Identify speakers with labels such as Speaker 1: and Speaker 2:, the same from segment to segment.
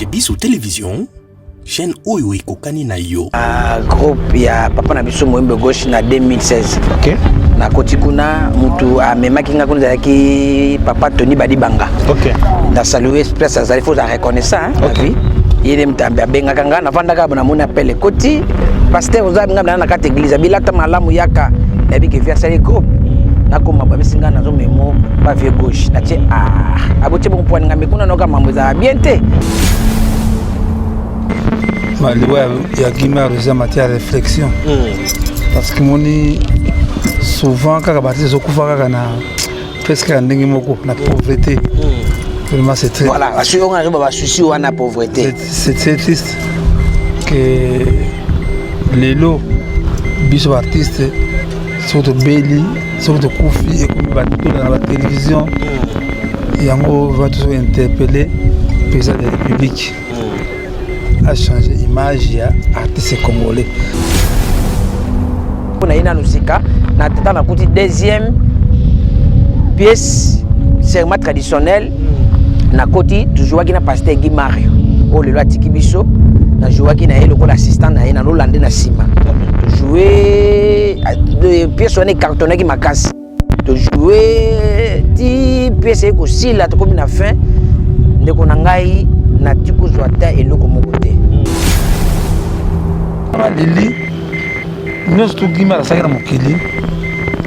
Speaker 1: chez Biso Télévision, chaîne Oyo Kokani na yo.
Speaker 2: Groupe ya papa na biso Moembe Gauche na 2016.
Speaker 3: OK.
Speaker 2: Na kotikuna mutu amemaki nga kuna ki papa Tony Badibanga.
Speaker 3: OK.
Speaker 2: Na saluer express ça il faut la reconnaître hein.
Speaker 3: OK.
Speaker 2: Yele mtambe benga kanga na vandaka na mona appel koti pasteur ozabinga na kata église bilata malamu yaka na biki via sale groupe na koma ba bisinga na zo memo ba vie gauche na tie abote bon point ngambe kuna noka mambo za bien te.
Speaker 3: Il y a Guimard en matière de réflexion. Parce que moni souvent quand on baptise au Koufara na presque en moko na pauvreté. Vraiment c'est très.
Speaker 2: Voilà, parce qu'on arrive à souci ou à la pauvreté.
Speaker 3: C'est très triste que les lots biso artistes surtout Belly, surtout Koufi et comme dans la télévision. Yango va toujours interpeller le président de la République. A changé l'image ya artiste congolais.
Speaker 2: On a une musique na tata na kuti deuxième pièce serment traditionnel na koti toujours ki na pasteur Guy Mario o le atiki biso na jouer ki na ele ko l'assistant na na lolande na sima jouer de pièce on est cartonné ki makasi de jouer ti pièce ko sila to comme na fin ndeko na ngai na tiko zwata eloko moko te
Speaker 3: Lili nous tout Guimard ça na mokili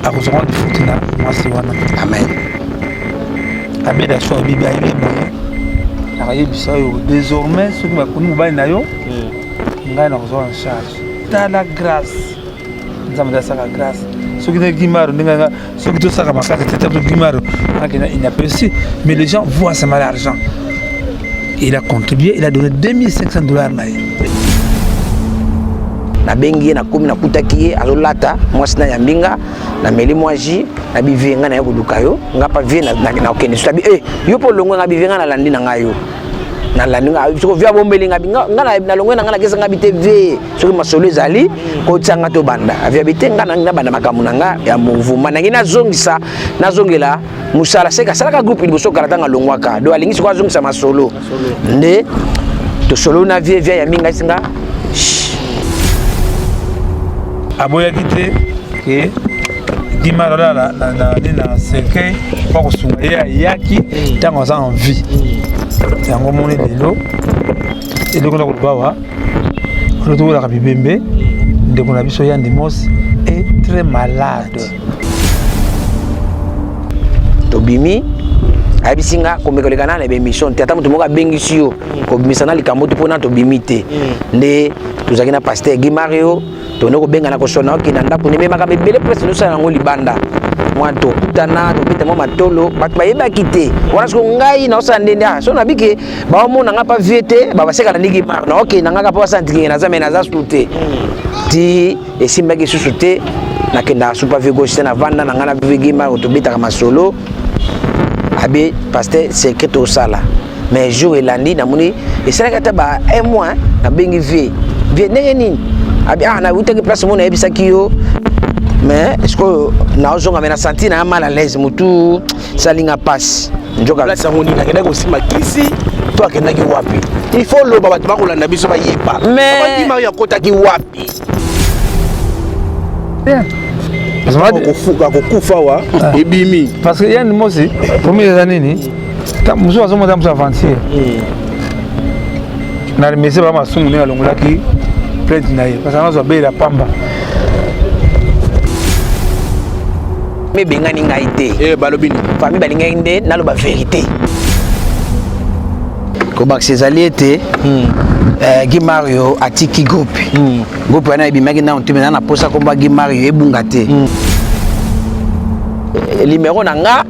Speaker 3: a rejoindre Fortuna mwasi wana
Speaker 2: amen
Speaker 3: abeda so bibi ayi moyen na bisa yo désormais ce qui va connaître mobile na yo ngai na rejoindre en charge ta la grâce nzambe sa la grâce ce qui est Guimard ndinga ce qui tout ça comme ça c'était pour Guimard il n'a pas réussi mais les gens voient ça mal l'argent. Il a contribué, il a donné $2,500 na ye.
Speaker 2: Na bengi na komi na kutaki azolata mwasi na yambinga na meli mwaji na bivenga na yokuluka yo nga pa vie na okende so tabi yo po longo nga bivenga na landi na ngayo na landi nga soko via bombeli nga na longo na nga na kesa nga bite ve soko masolo ezali ko tsanga to banda avia bite nga na banda makamu na nga ya mouvement na ngina zongisa na zongela musala seka sala ka groupe liboso karata nga longwaka do alingi soko zongisa masolo nde to solo na vie via ya minga singa
Speaker 3: aboya kite ke Guimard na cercueil kwa kusunga yaki tango za en vie yango moni lelo eloko na kubawa roto la kabibembe ndeko na biso ya ndimos est très malade
Speaker 2: tobimi abisinga komekolekana na émission tata mutu moka bengisi yo kobimisana likambo to pona tobimi te nde tuzaki na pasteur Guy Mario tono ko benga na ko sona okina ndapo ne memaka bebele presse no sana ngo libanda mwa to kutana to pete mo matolo bat bayeba kite wana so ngai na osa ndende so na bike ba mo na ngapa viete ba baseka na ndiki na okina ngaka pa santiki na zame na za sute ti esimba ki susute na kenda super vigo na vanda na ngana vigima to bitaka masolo abe pasteur secret au sala mais jour elandi na muni esala kata ba un mois na bengi vie ndenge nini abi na witaki place mona ebisaki yo mais est-ce que na ozonga mena senti na mal à l'aise mutu salinga passe njoka
Speaker 1: Place ngoni na kenda ko sima kisi
Speaker 2: to akenda ki wapi
Speaker 1: il faut lo baba ba kolanda biso ba yepa
Speaker 2: mais
Speaker 1: Guimard ya kota ki wapi
Speaker 3: parce que
Speaker 1: kofuka kokufa wa ebimi
Speaker 3: parce que yani mosi premier année ni muso asomo ta muso avancer na remercier ba masungu ne alongolaki plainte na ye parce que anazo be la pamba
Speaker 2: me bengani ngai te
Speaker 1: balobini
Speaker 2: famille balinga nde naloba vérité ko bak ezali ete Guy Mario atiki groupe groupe wana ebimaki na ontumena na posa komba Guy Mario ebunga te numéro na nga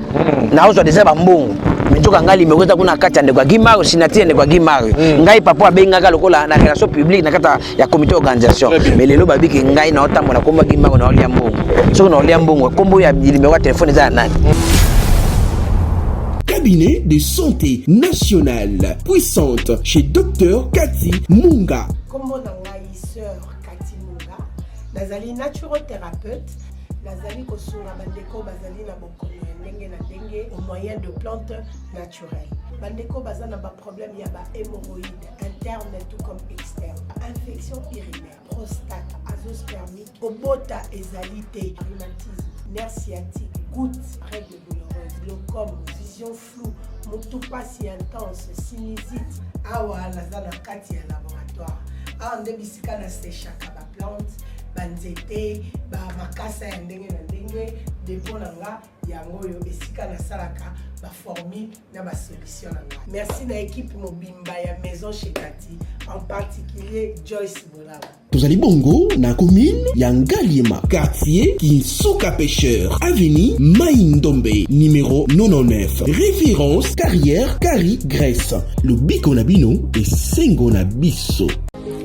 Speaker 2: na ozwa déjà ba mbongo minjoka nga numéro ta kuna kati ndeko Guy Mario signature ndeko Guy Mario ngai papa abengaka lokola na relation publique na kata ya comité organisation mais lelo babiki ngai na otambola komba Guy Mario na olia mbongo soko na olia mbongo kombo ya numéro ya téléphone za nani.
Speaker 1: Cabinet de santé nationale puissante chez Dr Cathy Munga.
Speaker 4: Kombo na ngai sœur Cathy Munga, nazali naturothérapeute, nazali kosunga bandeko bazali na bokono ndenge na ndenge au moyen de plantes naturelles. bandeko baza na ba problème ya ba hémorroïde interne tout comme externe, infection urinaire, prostate, azoospermie, obota ezalité, rhumatisme, nerf sciatique, goutte, règles douloureuses, glaucome, vision floue, moutupasi intense, sinusite. Awa naza na kati ya laboratoire. Awa nde bisika na séchaka ba plante, banzete, ba makasa ya ndenge na ndenge, depo na nga yango yo esika na salaka ba formule na ba solution na nga. Merci na équipe mobimba ya maison chez Kati, en particulier Joyce Bolaba.
Speaker 1: Tozali bongo na commune ya Ngaliema, quartier Kinsuka Pêcheur, avenue Maïndombe, numéro 99. Référence carrière Kari Grèce. Le biko na bino et sengo na biso.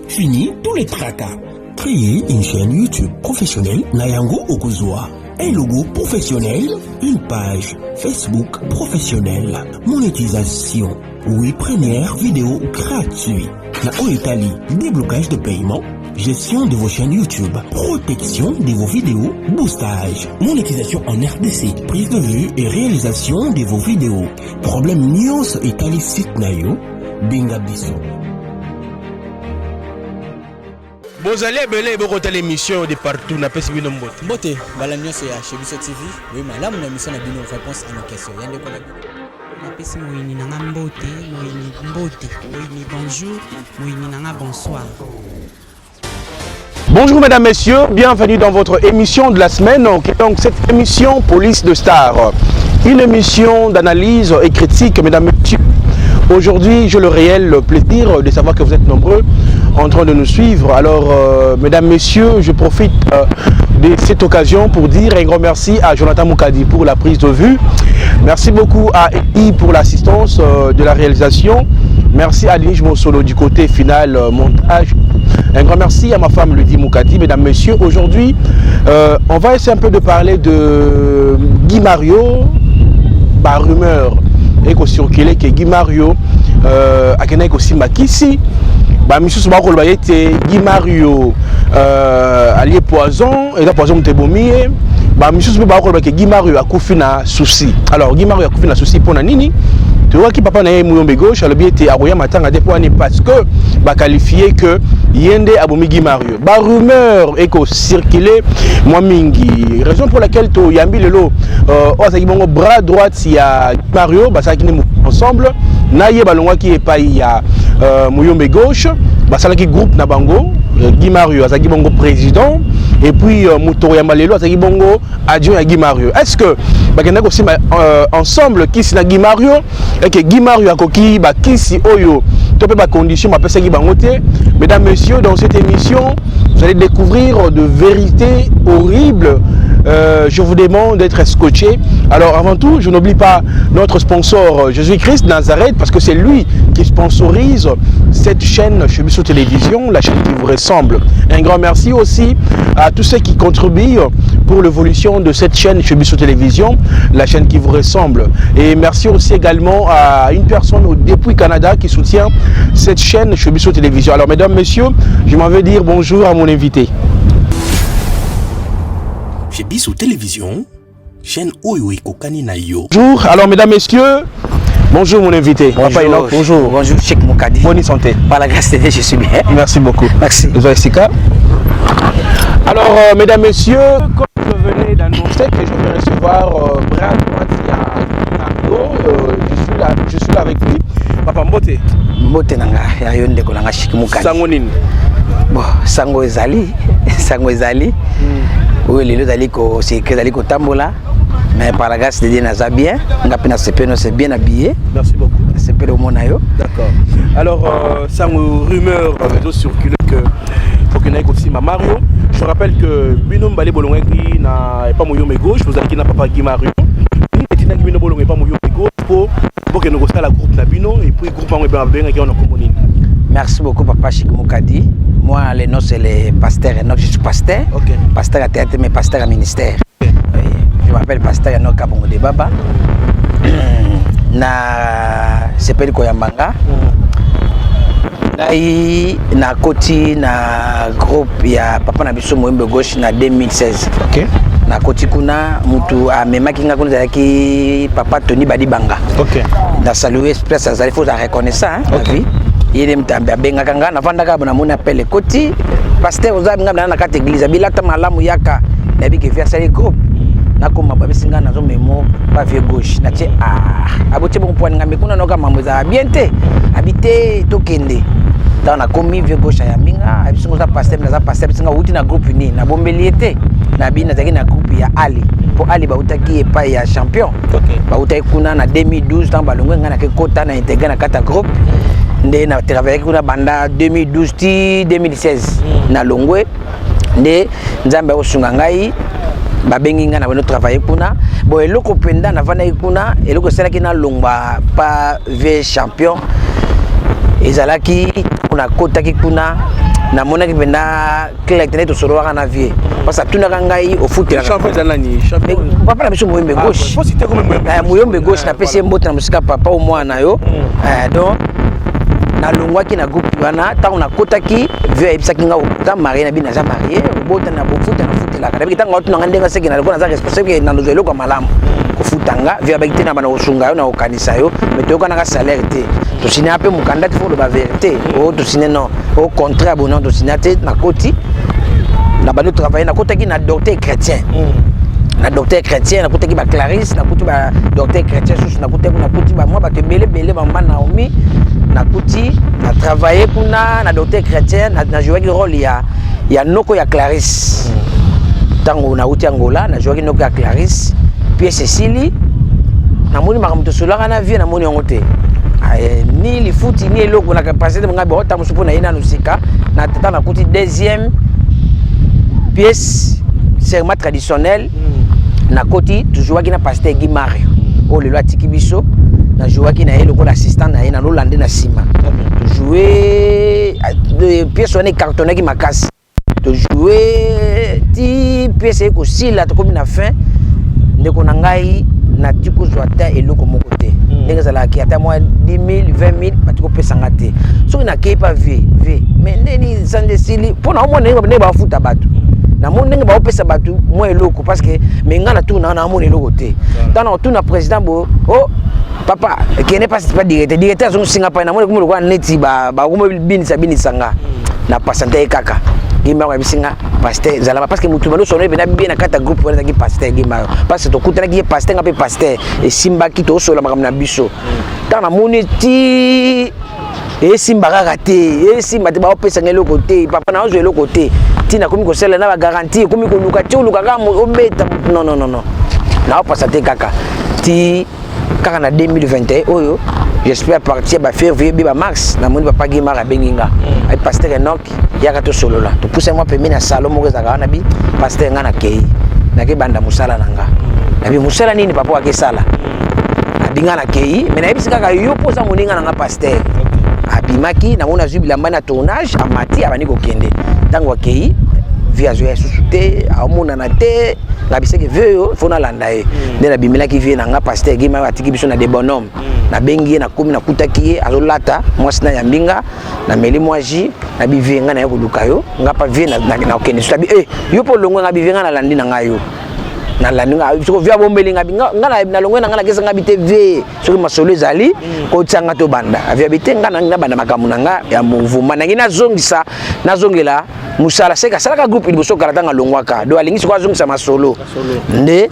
Speaker 5: Fini tous les tracas. Créer une chaîne YouTube professionnelle Nayango Okuzwa. Un logo professionnel, une page Facebook professionnelle. Monétisation. Oui, première vidéo gratuite. Na Italie, déblocage de paiement, gestion de vos chaînes YouTube, protection de vos vidéos, boostage, monétisation en RDC, prise de vue et réalisation de vos vidéos. Problème Nios Italie site Nayo, Benga Biso.
Speaker 6: Bozali belé bokota l'émission de partout na pesi bino mbote.
Speaker 7: Mbote bala nyonso ya chez Biso TV. Oui malamu na émission na bino réponse à nos questions. Yande ko
Speaker 8: na pesi moyini nanga mbote, moyini mbote, moyini bonjour, moyini nanga bonsoir.
Speaker 6: Bonjour mesdames, messieurs, bienvenue dans votre émission de la semaine. Donc cette émission Police de Stars, une émission d'analyse et critique, mesdames, messieurs. Aujourd'hui, j'ai le réel plaisir de savoir que vous êtes nombreux en train de nous suivre. Alors, mesdames, messieurs, je profite de cette occasion pour dire un grand merci à Jonathan Moukadi pour la prise de vue. Merci beaucoup à Edi pour l'assistance de la réalisation. Merci à Denis Mosolo du côté final montage. Un grand merci à ma femme Lydie Moukadi. Mesdames, messieurs, aujourd'hui, on va essayer un peu de parler de Guy Mario, par rumeur. Et qu'on circulait que Guy Mario a gagné aussi Makissi. Bah monsieur Soba Kolbayete Guy Mario allié poison et là poison mtebomi. Bah monsieur Soba Kolbayete Guy Mario a kufina souci. Alors Guy Mario a kufina souci pour nini? Tu vois qui papa na Mouyombe gauche alors bien était Aroya matanga des points parce que bah qualifié que Yende abomi Guy Mario. Bah rumeur et qu'on circulait moi mingi. Raison pour laquelle to yambi lelo ça qui bon bras droit il y a Mario bah ça qui nous ensemble naye balongwa qui est pas il y a Mouyombe gauche bah ça qui groupe na bango Guy Mario ça qui bongo président et puis Mouto Yamalelo ça qui bongo adjoint à Guy Mario. Est-ce que bah qu'on a aussi ensemble qui c'est na Guy Mario et que Guy Mario a coquille bah qui si oyo topé ba condition ma pesa qui bangoté. Mesdames, messieurs, dans cette émission vous allez découvrir de vérités horribles. Je vous demande d'être scotché. Alors avant tout, je n'oublie pas notre sponsor Jésus-Christ Nazareth parce que c'est lui qui sponsorise cette chaîne chez Biso Télévision, la chaîne qui vous ressemble. Un grand merci aussi à tous ceux qui contribuent pour l'évolution de cette chaîne chez Biso Télévision, la chaîne qui vous ressemble. Et merci aussi également à une personne depuis Canada qui soutient cette chaîne chez Biso Télévision. Alors mesdames, messieurs, je m'en vais dire bonjour à mon invité.
Speaker 5: Chez Biso Télévision, chaîne Oyo Kokani na yo.
Speaker 6: Bonjour, alors mesdames, messieurs, bonjour mon invité.
Speaker 2: Bonjour,
Speaker 6: Papa Enoch, bonjour.
Speaker 2: Bonjour, Cheikh Moukadi.
Speaker 6: Bonne santé.
Speaker 2: Par la grâce de Dieu, je suis bien.
Speaker 6: Merci beaucoup.
Speaker 2: Merci.
Speaker 6: Alors, mesdames, messieurs, comme je venais d'annoncer que je vais recevoir bras droit je suis là avec lui. Papa Mbote.
Speaker 2: Mbote nanga, ya yonde ko nanga Cheikh Moukadi.
Speaker 6: Sango nini?
Speaker 2: Bon, sango ezali, sango ezali. Oui, les deux alliko, c'est que alliko tambola, mais par la grâce de Dieu, naza bien. Ngapina sepeno c'est bien habillé.
Speaker 6: Merci beaucoup.
Speaker 2: C'est peu le monayo.
Speaker 6: D'accord. Alors, ça me rumeur réseau circulé que faut qu'il y ait aussi ma Mario. Je rappelle que Binom Balé Bolongé qui n'a pas mon yome gauche, vous avez qui n'a pas Guy Mario. Ni Tina Bino Bolongé pas mon yome gauche pour que nous restions la groupe Nabino et puis groupe en bien qui on a communé.
Speaker 2: Merci beaucoup papa Cheikh Moukadi. Moi le nom c'est le pasteur Enoch, je suis pasteur.
Speaker 6: Okay.
Speaker 2: Pasteur à théâtre mais pasteur à ministère.
Speaker 6: Okay.
Speaker 2: Oui, je m'appelle pasteur Enoch Kabongo de Baba. Na sepeli ko yambanga. Na koti na groupe ya papa na biso Moyembe gauche na 2016.
Speaker 6: OK.
Speaker 2: Na koti kuna mutu amemaki nga kuna ki papa Tony Badibanga.
Speaker 6: OK.
Speaker 2: na saluer place azali faut reconnaissant hein vie yele mtambe abenga nga na vanda ka na mona appelle koti pasteur ozabi nga na kati église bilata malamu yaka na biki via sali groupe na koma babisinga na zo memo pa vieux gauche na tie abotie bon point ngambe kuna noka mambo za biente habité tokende dans na komi vieux gauche ya minga abisinga za pasteur bisinga uti na groupe ni na bombeliete na bina zaki na groupe ya Ali po Ali ba utaki epa ya champion ba utaki kuna na 2012 tant balongwe nga na ke kota na intégré na kata groupe nde na travailler kuna banda 2012 ti 2016 na longwe nde nzambe osunga ngai babengi nga na bano travailler kuna bo eloko penda na vana kuna eloko selaki na longba pa v champion ezalaki kuna kota ki kuna na monaki penda claque net solo waka na vie parce que tunaka ngai au foot la
Speaker 6: champion zalani champion
Speaker 2: papa na biso moyembe gauche
Speaker 6: faut citer comme
Speaker 2: moyembe gauche na pesi mbota na musika papa au mwana yo donc na longwaki na groupe wana tant on a kotaki vie ebisaki nga ta marié na bina za marié bota na bofuta na futela kada bikita nga tuna ndenga seki na loko na za responsable na ndozo eloko malamu ko futanga vie abakite na bana osunga yo na okanisa yo metoka na ka salaire te to signer un peu mon candidat faut de la vérité to signer non au contraire bon non to signer na koti na bano travailler na kotaki na docteur chrétien na docteur chrétien na kotaki ba Clarisse na kuti ba docteur chrétien sous na kuti ba moi ba te belé ba mba Naomi na kuti na travailler kuna na docteur chrétien na jouer le rôle ya noko ya Clarisse tango na uti Angola na jouer noko ya Clarisse puis Cécilie na moni makamto solaka na vie na moni ngote ni li futi ni eloko na capacité nga ba ota musupo na ina nusika na tata na kuti deuxième pièce serment traditionnel na koti toujours ki na pasteur Guy Mario o le lati kibiso na jouaki na eloko l'assistant na ina no lande na sima jouer de pièce on est cartonné qui makasi to jouer ti pièce ko sila to comme na fin ndeko na ngai na tiko zwata eloko moko te ndenge zala ki ata moi 10 000 20 000 batiko pesa ngate so na kepa v mais ndeni sande sili pona omona ne ba futa batu na mon ndenge ba opesa batu mo eloko parce que menga na tuna na mon eloko te tana tuna président bo papa qui n'est pas directeur zo singa pa na mon ko ko neti ba ko bini sanga na pasante kaka Gima wa bisinga pasteur zalama parce que mutu bano sono bena bien na kata groupe wana ki pasteur Gima parce que to kutana ki pasteur ngape pasteur e simba ki to solo makamna biso tana moni ti e simba kaka te e simba te ba opesa ngelo côté papa na ozo elo côté tina komi ko sela na ba garantie komi ko luka ti luka ka mo obeta non na opasa te kaka ti kaka na 2021 oyo j'espère partir ba février ba mars na moni papa Gima ra benginga ay pasteur Enoch yaka to solo la to pousse moi pemi na salon mo ezaka na bi pasteur nga na kei na ke banda musala nanga na bi musala nini papa wa ke sala abinga na kei mais na bisika ka yo posa moninga na pasteur abimaki na mona zubila mbana tournage amati abani ko kende tango kei via zo susute amona na te la biseke veut fona landa e de la bimela ki vie na nga pasteur Gima atiki biso na de bonhomme na bengi na komi na kutaki azolata mwasi na yambinga na meli mwaji na bivie nga na yako lukayo nga pa vie na okene so tabi yo po longo nga bivie nga na landi na ngayo na landi nga so via bombeli nga na longo nga na kesa nga bite vie so masolo ezali ko tsanga to banda avia bite nga na banda makamu na nga ya mouvement na ngina zongisa na zongela musala seka sala ka groupe liboso kalata nga longwaka do alingi so zongisa masolo nde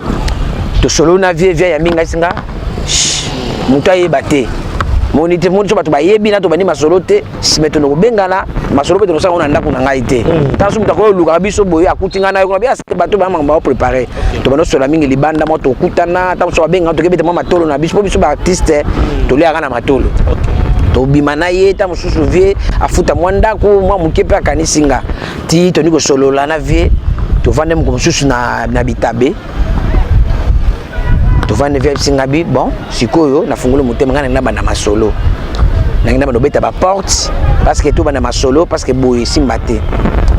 Speaker 2: to solo na vie ya minga singa mutu ayeba te moni so bato bayebi na to bani masolo te simeto no bengana masolo pe to sanga na ndako na ngai te tanso mutu ko luka biso boye akutinga na yo ko bia bato ba mamba préparer to bano sola mingi libanda moto kutana tanso so benga to kebete mama tolo na biso ba artiste to le aka na matolo to bimana ye ta mususu vie afuta mwanda ko mwa mukepe akanisinga ti to niko solo la na vie to vande mu mususu na bitabe to vande via singabi bon sikoyo na fungulo mutema ngana na bana masolo na ngina bano beta ba porte parce que tout bana masolo parce que boy simbate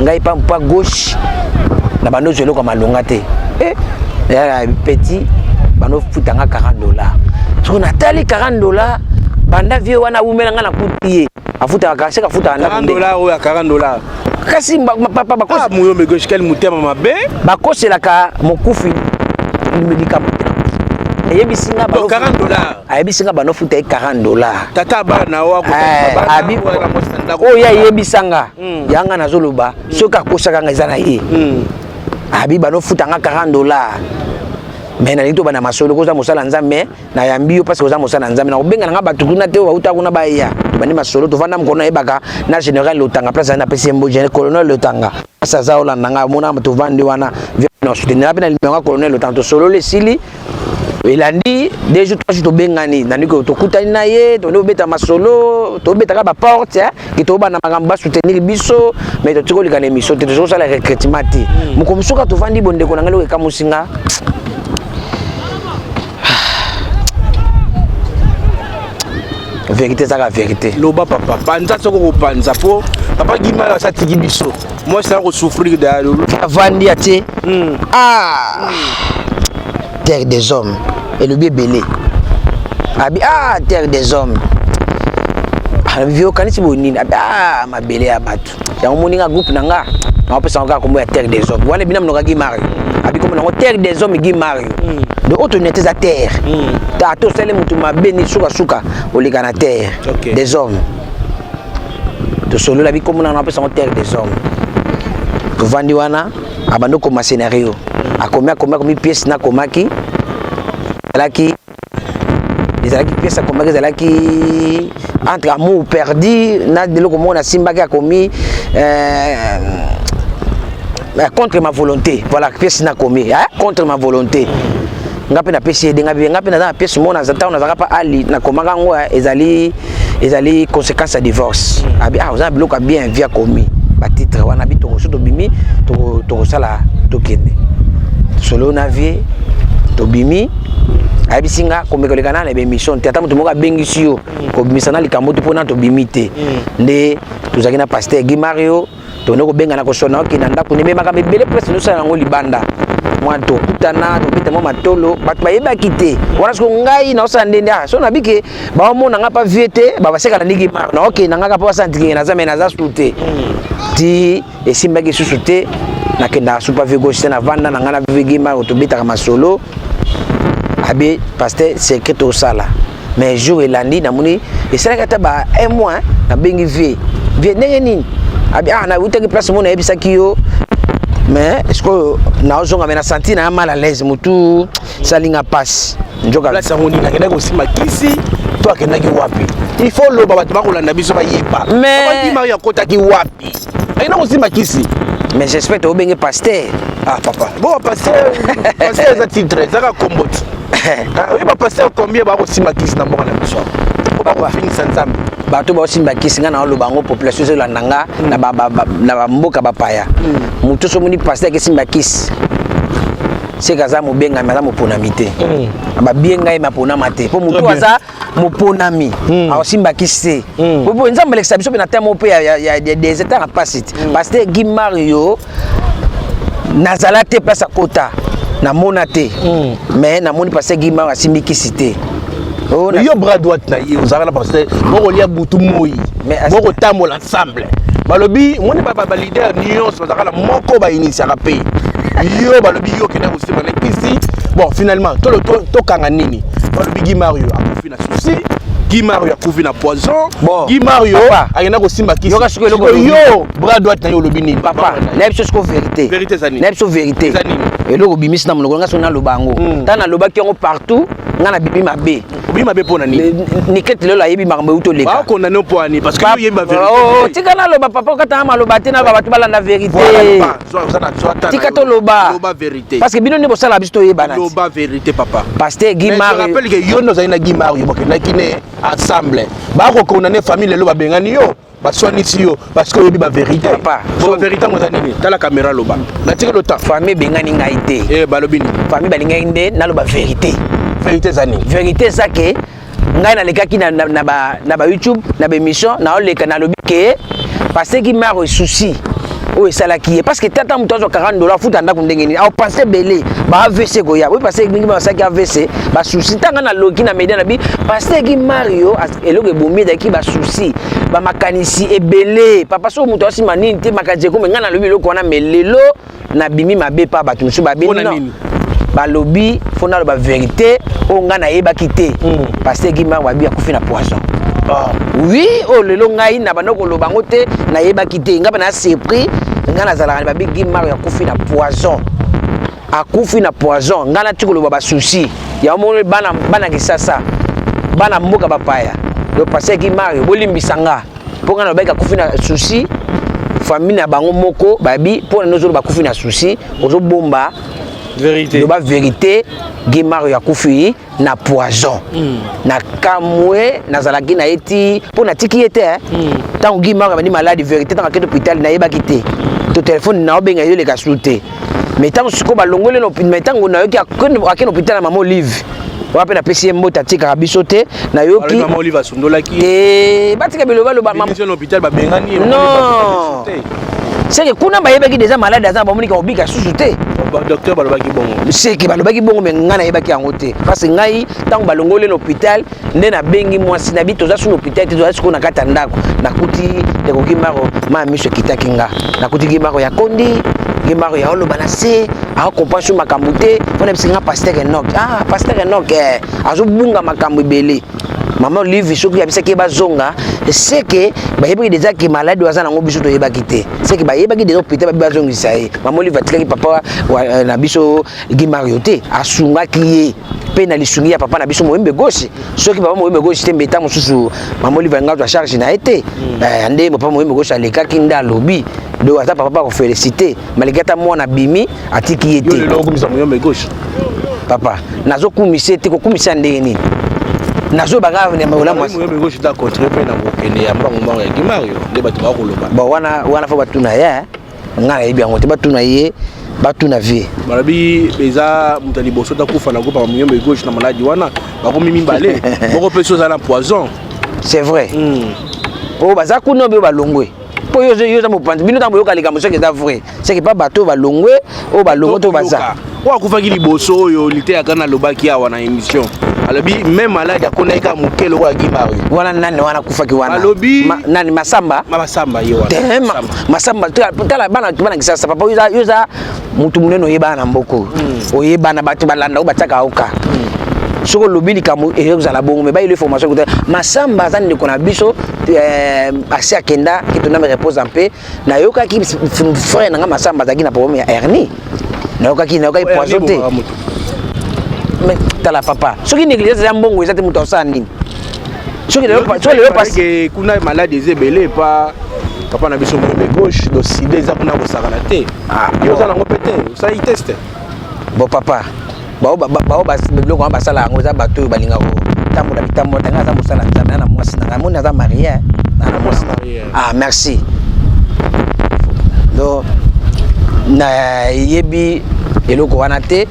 Speaker 2: ngai pa gauche na bano zelo ko malonga te ya petit bano futanga $40 so na tali $40 banda vie wana umela ngana kutie afuta akase ka futa na
Speaker 6: $40 ou $40
Speaker 2: kasi papa bakosi
Speaker 6: muyo me gauche quel mutema mabe
Speaker 2: bakosela ka mokufi médicament yebisinga ba
Speaker 3: $40
Speaker 2: ayebisinga ba no futa $40
Speaker 3: tata bana wa ko
Speaker 2: abi o ya yebisanga yanga nazoloba soka kosaka nga ezana ye abi ba no futa nga $40 mais na lito bana masolo koza mosala nzambe na yambi parce que koza mosala nzambe na kobenga nga batu kuna te bauta kuna ba ya bani masolo to vanda mkono ebaka na general Lotanga place na pesi mbo general colonel Lotanga asa za olanda nga mona to vandi wana no soutenir na limenga colonel Lotanga to solo le sili elandi deux jours trois jours to bengani na niko to kutani na ye to no beta masolo to beta ka ba porte ki to bana magamba soutenir biso mais to tiko likana émission te to sala recrutement te mukomsuka to vandi bonde ko ngalo ka musinga vérité ça la vérité
Speaker 3: loba papa panza soko ko panza po papa gima sa tiki biso moi ça ko souffrir de
Speaker 2: vandi ate terre des hommes et le bébé abi terre des hommes vio kanisi bonini abi ma belé ya batu ya moninga groupe nanga na pesa nga ko mo terre des hommes wala binam no ga Mario abi comme na terre des hommes gi Mario de haute honnêteté à terre ta to sele mutu mabeni suka olika na terre des hommes to solo la bi comme na pesa terre des hommes to vandi wana abando comme scénario akomia comme pièce na komaki alaki ezalaki pièce akomaki ezalaki entre amour perdu na delo comme on a simbaki akomi contre ma volonté voilà pièce na komi contre ma volonté ngapi na pièce de ngapi na pièce mona zata on a pas ali na komanga ngo ezali conséquence à divorce abi on a bloqué bien via komi ba titre wana bi to so to bimi to sala to kende solo na vie to bimi abisinga komekolekana na émission tata mutu moka bengisi yo ko bimisana likambo to pona to bimite nde tuzaki na pasteur Guy Mario to ne ko benga na ko sona ki na ndako ne meka bebele presse no sala ngo libanda moi to kutana to bita mo matolo bat ba yeba kite wana sko ngai na osa ndende so na bike ba mona nga pa viete ba baseka na Guy Mario na okay na nga pa santiki na zame na za sute ti esimba ki susute na kenda super vigo na vanda na ngana Guy Mario to bita kama solo abi pasteur secret au sala mais jour elandi na muni esala kata ba un mois na bengi vie ndenge nini abi na utaki place mona ebisaki yo mais est-ce que na ozonga mena senti na mal à l'aise mutu salinga passe njoka
Speaker 3: place ngoni na kenda ko sima kisi to akenda ki wapi il faut lo baba tba ko landa biso ba yeba
Speaker 2: mais
Speaker 3: Guy Mario kota ki wapi ayina ko sima kisi
Speaker 2: mais j'espère to bengi pasteur
Speaker 3: papa bon pasteur za titre za ka komboti oui ba pasteur combien ba ko sima kisi na mboka na biso ba ko finisa nzambe
Speaker 2: bato ba osimba kisinga na loba ngo population zo landanga na mboka bapaya mutu so muni pasteur ke simba kisi sekaza mobenga maza moponamite ba bienga e mapona mate po mutu aza moponami a osimba kisi po nzambe lekisa biso pe na terme pe ya des états à passer pasteur Guy Mario nazala te place à kota na monate mais na moni pasteur Guy Mario asimbi kisi te
Speaker 3: yo bras droite na ye ozala pasteur boko lia butu moi boko tambola ensemble balobi moni ba leader nyonso bazala moko ba initiera pe yo balobi yo kena ko sema na kisi bon finalement to kanga nini balobi Guy Mario akufi na souci Guy Mario akufi na poison Guy Mario ayena ko simba kisi yo bras droite na yo lobi nini
Speaker 2: papa na biso ko vérité
Speaker 3: zani
Speaker 2: na biso vérité eloko bimisi na monoko nga so na lobango tana lobaki yango partout nga na bibi mabe
Speaker 3: bima be pona ni
Speaker 2: nikete lelo ayebi makambo uto leka
Speaker 3: ba ko na no poani parce que yo yebi ba vérité
Speaker 2: tika na loba papa kata maloba te na bato balanda vérité tika to loba
Speaker 3: vérité
Speaker 2: parce que bino ne bosala biso to yebana
Speaker 3: loba vérité papa
Speaker 2: pasteur Guy Mario
Speaker 3: je rappelle que yo no zaina Guy Mario bokena kine ensemble ba ko condamner famille lelo ba bengani yo ba soinisi yo parce que yobi ba vérité
Speaker 2: papa
Speaker 3: so vérité mo zanini tala caméra loba na tika le temps
Speaker 2: famille bengani ngai te
Speaker 3: balobini
Speaker 2: famille balingai nde na loba vérité
Speaker 3: vérité zani
Speaker 2: vérité ça que ngai na lekaki na ba YouTube na ba émission na oleka na lobi ke parce que Guy Mario souci o esalaki parce que tata muto zo $40 futa ndako ndenge ni au penser belé ba AVC ko ya oui parce que Guy Mario saki AVC ba souci tanga na loki na media na bi parce que Guy Mario eloko bomie daki ba souci ba makanisi ebelé papa so muto asima nini te makaje ko menga na lobi loko na melelo na bimi mabe pa ba tumusu ba bini non balobi fona ba vérité o nga na yeba kité pasteur Guimard wabi akufi na poison. Oui, oh lelo ngai na banoko loba ngote na yeba kité nga bana surpris nga na zala ba Guimard akufi na poison. Akufi na poison nga na tikolo ba souci. Ya mo bana kisasa. Bana mboka bapaya. Le pasteur Guimard bolimbisanga. Ponga na ba akufi na souci. Famille na bango moko babi pour nous ba kufi na souci ozo bomba
Speaker 6: vérité
Speaker 2: ba vérité Guimard ya kufi na poison na kamwe na zalaki na eti pour na tiki ete tant Guimard ba ni malade vérité dans quel hôpital na yeba kité to téléphone na obenga yo le kasute mais tant siko ba longole no mais tant na yo ki akeno hôpital na mama Olive wape na PCM mota tika biso te na yoki
Speaker 6: mama Olive sondolaki
Speaker 2: batika biloba lo ba
Speaker 6: mama hôpital ba bengani
Speaker 2: non c'est que kuna ba yebaki déjà malade aza ba monika obika susu te
Speaker 6: docteur balobaki bongo
Speaker 2: c'est que balobaki bongo mais ngana yebaki yango te parce que ngai tant ba longole l'hôpital nde na bengi mwasi na bito za su l'hôpital te za siko na kata ndako nakuti de ko Guimard ma miso kitaki nga nakuti Guimard ya kondi Guimard ya olo banase a compassion makambu te fona bisinga pasteur Enoch pasteur Enoch azo bunga makambu belé maman Olive soki yabisa ke bazonga c'est que ba yebaki déjà que malade waza nango biso to yebaki te c'est que ba yebaki déjà hôpital ba bazongisa ye maman Olive atikaki papa na biso Guimard yote asunga kiye pe na lisungi ya papa na biso moyembe gauche soki papa moyembe gauche te mbeta mosusu maman Olive nga to charge na été ande papa moyembe gauche alekaki nda lobi do ata papa ko féliciter malikata mwana bimi atiki yete
Speaker 6: yo le logo misa moyembe gauche
Speaker 2: papa nazo kumisa te ko kumisa ndenge ni nazo baga ne maula mwasi
Speaker 6: moyembe gauche ta contre pe na kokene ya mbango ya Guimard yo nde bato ba koloba
Speaker 2: ba wana fo batuna ya ngala yebi yango te batuna ye batuna vie
Speaker 6: balabi eza mutali boso ta kufa na gopa moyembe gauche na maladi wana bakomi mimbale boko pe chose na poison
Speaker 2: c'est vrai o baza kuno be balongwe po yo za mopanzi bino tambo yoka lika mosoke za vrai c'est que pas bateau balongwe o balongo to baza
Speaker 6: wa kufaki liboso oyo lite akana lobaki awa na émission alobi même malade akona ka mukelo kwa Guimard
Speaker 2: wana nani wana kufaki wana
Speaker 6: alobi
Speaker 2: nani masamba
Speaker 6: ye wana
Speaker 2: masamba tala bana kisasa papa yoza mutu muneno yeba na mboko oyeba na batu balanda obataka oka soko lobili kamu ezala bongo me ba ile formation ko masamba zani ko na biso asi akenda kitona me repose en paix na yoka ki frère nga masamba zaki na problème ya hernie na yoka poison te mais tala papa soki négligence ya mbongo ezate mutu osani soki le passe
Speaker 6: que kuna malade ezebele pa papa na biso moyembe gauche do sida za kuna kosaka na te yo za nango pete ça y teste
Speaker 2: bon papa bao biloko wana basala yango eza bato oyo balingaka kotambola bitambo tanga aza mosala nzambe na mwasi na ngai moni aza marie na mwasi merci donc nayebi eloko wana te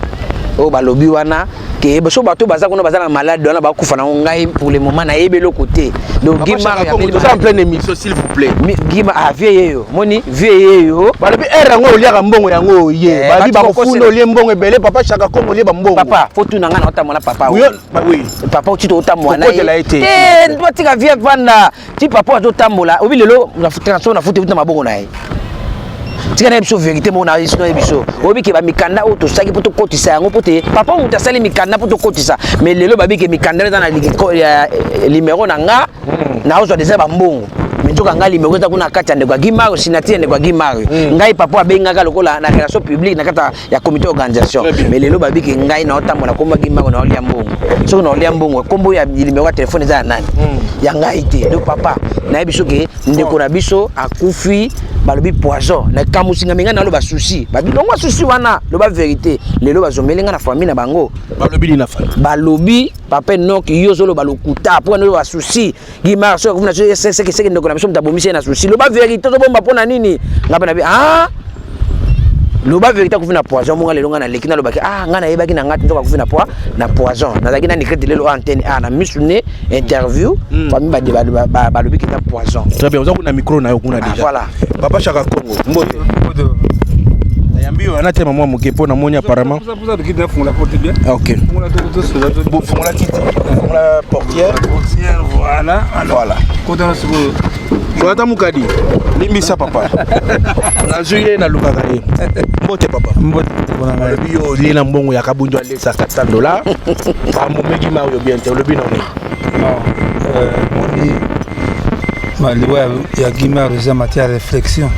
Speaker 2: oyo balobi wana ke so bato baza kuna baza na malade wana bakufa na ngai pour le moment nayebi eloko te donc Guimard
Speaker 6: ya en pleine émission s'il vous plaît
Speaker 2: Guimard vie yo moni vie yo
Speaker 6: balobi rango oliaka mbongo yango ye babi bakofunda olie mbongo ebele papa chaka kongo olie mbongo
Speaker 2: papa faut tout nanga na otamona papa
Speaker 6: oui
Speaker 2: papa otito otamona te ndo tika vie vanda ti papa otambola obi lelo na futation na fute mabongo na ye tika na biso vérité mona iso na biso obi ke ba mikanda o to saki poto kotisa yango pote papa muta sali mikanda poto kotisa mais lelo babi ke mikanda na numéro na nga na ozo déjà ba mbongo minjoka ngali mekoza kuna kati ande kwa Guimard signature ande kwa Guimard ngai papa abengaka lokola na relation publique na kata ya comité organisation mais lelo babiki ngai na otambola komba Guimard na olia mbongo soko na olia mbongo kombo ya numéro ya téléphone za nani ya ngai te do papa na biso ke ndeko na biso akufi balobi poison na kamusinga menga na lo ba souci babi longo souci wana lo ba vérité lelo bazomelenga na famille na bango
Speaker 6: balobi na famille
Speaker 2: balobi papa Enoch yozolo balokuta pour no ba souci Guimard so kuna c'est ndeko na biso mtabomisha na souci lo ba vérité to bomba pona nini ngapa na bi lo ba vérité kufina poison monga lelo nga na lekina lo baki nga na yebaki na ngati ndoka kufina na poison na zaki na nikete lelo antenne na misune interview famille ba balobi kita poison
Speaker 6: très bien uzakuna micro na yo kuna déjà
Speaker 2: voilà
Speaker 6: papa Chaka Kongo mbote nayambi ana tema mwa muke pona monya apparemment
Speaker 3: pour ça de fond la porte bien
Speaker 6: OK
Speaker 3: fond la
Speaker 6: portière
Speaker 3: voilà
Speaker 6: voilà
Speaker 3: quand on se
Speaker 6: Jonathan Mukadi, limbisa papa. Nazuye na lukaka ye. Mbote papa.
Speaker 3: Mbote bona ngai.
Speaker 6: Bio di na mbongo ya kabunjo alesa $400. Ba momeki ma yo bien te lobi na ni.
Speaker 3: Non. Moni maliwa ya Guimard c'est matière de réflexion.